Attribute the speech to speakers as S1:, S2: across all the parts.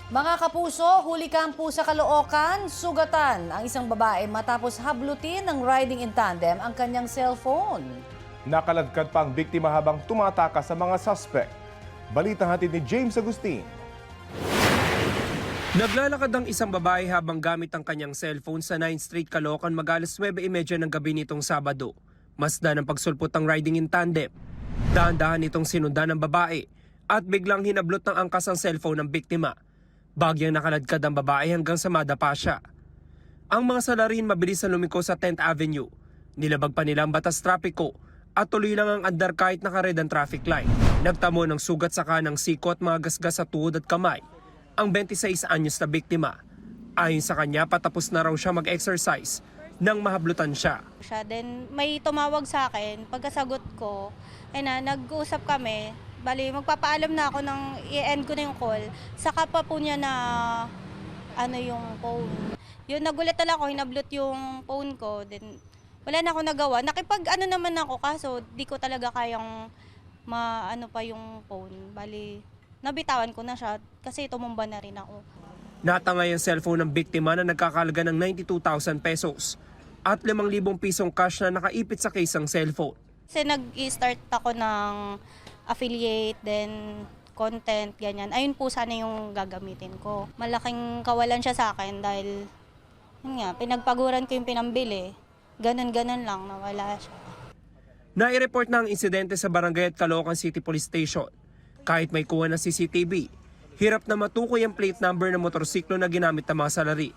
S1: Mga kapuso, huli kampo sa Caloocan, sugatan ang isang babae matapos hablutin ng riding in tandem ang kanyang cellphone.
S2: Nakaladkad pa ang biktima habang tumataka sa mga suspect. Balitang hatid ni James Agustin.
S3: Naglalakad ang isang babae habang gamit ang kanyang cellphone sa 9th Street, Caloocan mag-alas 9:30 ng gabi nitong Sabado. Masdan ang pagsulpot ng riding in tandem. Dahan-dahan itong sinundan ng babae at biglang hinablot ng angkas ang cellphone ng biktima. Bagyang nakaladkad ang babae hanggang sa madapa siya. Ang mga salarin mabilis na lumiko sa 10th Avenue. Nilabag pa nila ang batas trapiko at tuloy lang ang andar kahit naka-red ang traffic light. Nagtamo ng sugat sa kanang siko at mga gasgas sa tuhod at kamay ang 26 anyos na biktima. Ayon sa kanya, patapos na raw siya mag-exercise nang mahablutan siya.
S4: Then may tumawag sa akin, pagkasagot ko, nag-uusap kami. Bali, magpapaalam na ako ng i-end ko na yung call. Saka pa po niya na yung phone. Yun, nagulat lang ako, hinablot yung phone ko. Then wala na ako nagawa. Naman ako, kaso di ko talaga kayang pa yung phone. Bali, nabitawan ko na siya kasi tumumba na rin ako.
S3: Natangay ang cellphone ng biktima na nagkakalaga ng 92,000 pesos at 5,000 pisong cash na nakaipit sa case ng cellphone.
S4: Kasi nag-start ako ng affiliate, then content, ganyan. Ayun po sana yung gagamitin ko. Malaking kawalan siya sa akin dahil pinagpaguran ko yung pinambili. Ganon-ganon lang, nawala siya.
S3: Nai-report na ang insidente sa barangay at Caloocan City Police Station. Kahit may kuha ng CCTV, hirap na matukoy ang plate number ng motorsiklo na ginamit ng mga salari.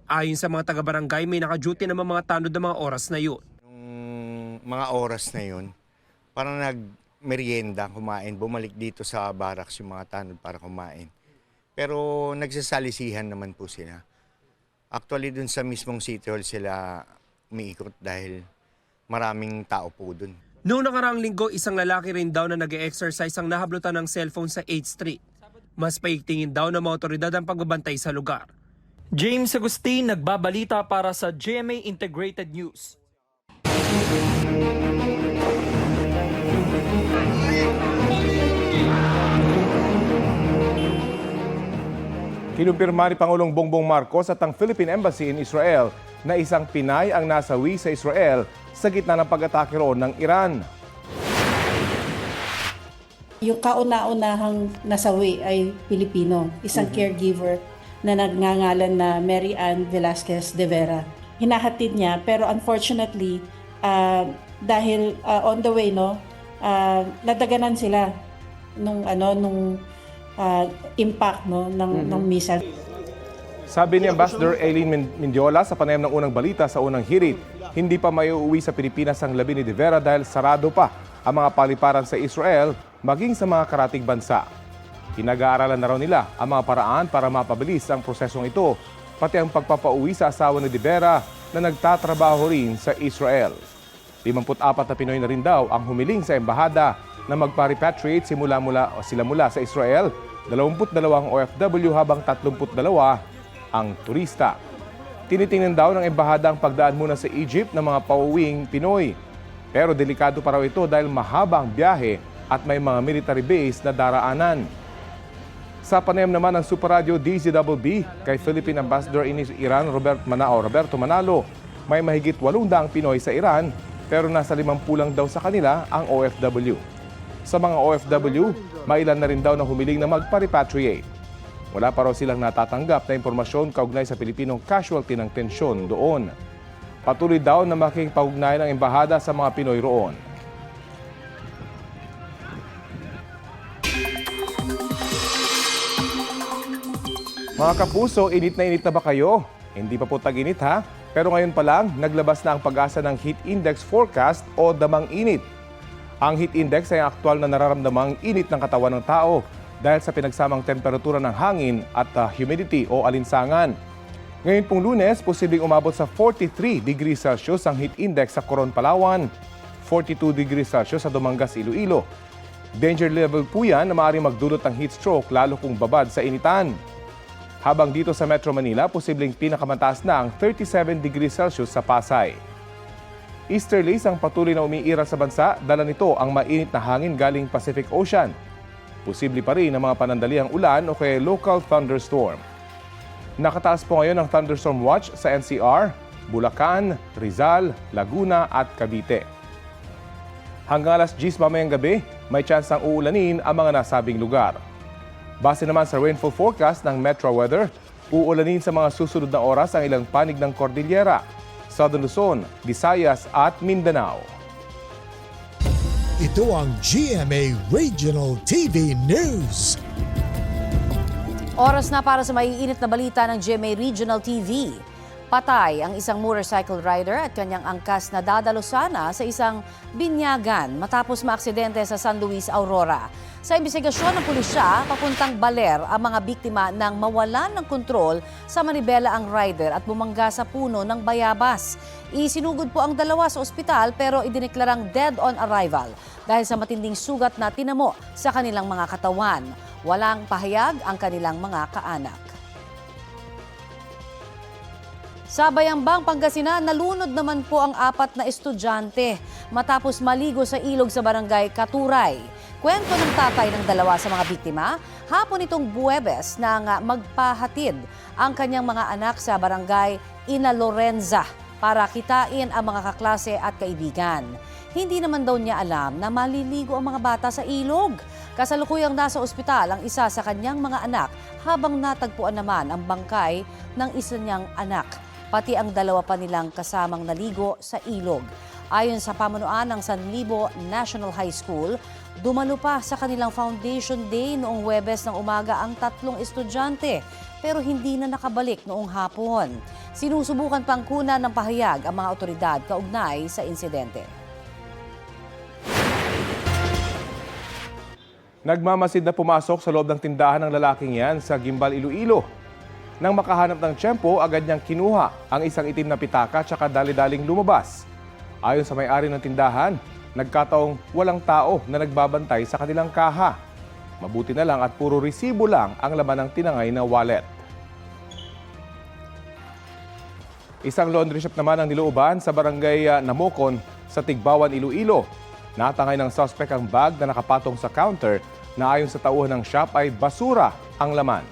S3: Ayon sa mga taga-barangay, may naka-duty naman mga tanod ng mga oras na yun.
S5: Yung mga oras na yun, parang nagmerienda, kumain, bumalik dito sa barracks yung mga tanod para kumain. Pero nagsasalisihan naman po sila. Actually, dun sa mismong City Hall sila umiikot dahil maraming tao po dun.
S3: Noong nakaraang linggo, isang lalaki rin daw na nag-exercise ang nahablutan ng cellphone sa 8th Street. Mas paigtingin daw ng mga otoridad ang pagbabantay sa lugar.
S6: James Agustin, nagbabalita para sa GMA Integrated News.
S2: Kinumpirma ni Pangulong Bongbong Marcos at ang Philippine Embassy in Israel na isang Pinay ang nasawi sa Israel sa gitna ng pag-atake roon ng Iran.
S7: Yung kauna-unahang nasawi ay Pilipino, isang caregiver na nagngangalan na Mary Ann Velasquez de Vera. Hinahatid niya, pero unfortunately, dahil on the way, nadaganan sila nung impact ng missile.
S2: Sabi ni Ambassador Eileen Mendiola sa panayam ng unang balita sa unang hirit, hindi pa maiuwi sa Pilipinas ang labi ni de Vera dahil sarado pa ang mga paliparan sa Israel maging sa mga karatig bansa. Pinag-aaralan na raw nila ang mga paraan para mapabilis ang prosesong ito, pati ang pagpapauwi sa asawa ni de Vera na nagtatrabaho rin sa Israel. 54 na Pinoy na rin daw ang humiling sa embahada na magpa-repatriate sila mula sa Israel, 22 OFW habang 32 ang turista. Tinitingnan daw ng embahada ang pagdaan muna sa Egypt ng mga pauwing Pinoy. Pero delikado pa raw ito dahil mahaba ang biyahe at may mga military base na daraanan. Sa panayam naman ng Super Radio DZBB kay Philippine Ambassador in Iran Roberto Manalo, may mahigit 800 Pinoy sa Iran pero nasa 50 lang daw sa kanila ang OFW. Sa mga OFW, mailan na rin daw na humiling na magpa-repatriate. Wala pa raw silang natatanggap na impormasyon kaugnay sa Pilipinong casualty ng tensyon doon. Patuloy daw na makikipag-ugnayan ng embahada sa mga Pinoy roon. Mga kapuso, init na ba kayo? Hindi pa po tag-init ha? Pero ngayon pa lang, naglabas na ang pag-asa ng Heat Index Forecast o damang init. Ang heat index ay ang aktwal na nararamdamang init ng katawan ng tao dahil sa pinagsamang temperatura ng hangin at humidity o alinsangan. Ngayon pong Lunes, posibleng umabot sa 43 degrees Celsius ang heat index sa Coron, Palawan, 42 degrees Celsius sa Dumangas, Iloilo. Danger level po yan na maaaring magdulot ng heat stroke lalo kung babad sa initan. Habang dito sa Metro Manila, posibleng pinakamataas na ang 37 degrees Celsius sa Pasay. Easterlies ang patuloy na umiiral sa bansa, dala nito ang mainit na hangin galing Pacific Ocean. Posible pa rin ang mga panandaliang ulan o kaya local thunderstorm. Nakataas po ngayon ang thunderstorm watch sa NCR, Bulacan, Rizal, Laguna at Cavite. Hanggang alas 10 mamayang gabi, may tsansang uulanin ang mga nasabing lugar. Base naman sa rainfall forecast ng Metro Weather, uulanin sa mga susunod na oras ang ilang panig ng Cordillera, Southern Luzon, Visayas at Mindanao.
S8: Ito ang GMA Regional TV News.
S1: Oras na para sa maiinit na balita ng GMA Regional TV. Patay ang isang motorcycle rider at kanyang angkas na dadalo sana sa isang binyagan matapos maaksidente sa San Luis, Aurora. Sa imbestigasyon ng pulisya, papuntang Baler ang mga biktima nang mawalan ng kontrol sa manibela ang rider at bumangga sa puno ng bayabas. Isinugod po ang dalawa sa ospital pero idineklarang dead on arrival dahil sa matinding sugat na tinamo sa kanilang mga katawan. Walang pahayag ang kanilang mga kaanak. Sa Bayambang, Pangasinan, nalunod naman po ang 4 na estudyante matapos maligo sa ilog sa barangay Katuray. Kwento ng tatay ng dalawa sa mga biktima, hapon itong Buwebes nang magpahatid ang kanyang mga anak sa barangay Ina Lorenza para kitain ang mga kaklase at kaibigan. Hindi naman daw niya alam na maliligo ang mga bata sa ilog. Kasalukuyang nasa ospital ang isa sa kanyang mga anak habang natagpuan naman ang bangkay ng isa niyang anak. Pati ang dalawa pa nilang kasamang naligo sa ilog. Ayon sa pamunuan ng San Libo National High School, dumalo pa sa kanilang Foundation Day noong Huwebes ng umaga ang 3 estudyante pero hindi na nakabalik noong hapon. Sinusubukan pang kunan ng pahayag ang mga otoridad kaugnay sa insidente.
S2: Nagmamasid na pumasok sa loob ng tindahan ng lalaking yan sa Gimbal, Iloilo. Nang makahanap ng tiyempo, agad niyang kinuha ang isang itim na pitaka tsaka dali-daling lumabas. Ayon sa may-ari ng tindahan, nagkataong walang tao na nagbabantay sa kanilang kaha. Mabuti na lang at puro resibo lang ang laman ng tinangay na wallet. Isang laundry shop naman ang nilooban sa barangay Namocon sa Tigbawan, Iloilo. Natangay ng suspect ang bag na nakapatong sa counter na ayon sa tauhan ng shop ay basura ang laman.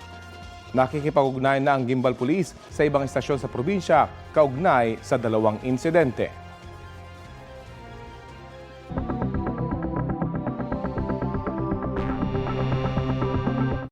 S2: Nakikipag-ugnayan na ang Gimbal Police sa ibang istasyon sa probinsya kaugnay sa 2 insidente.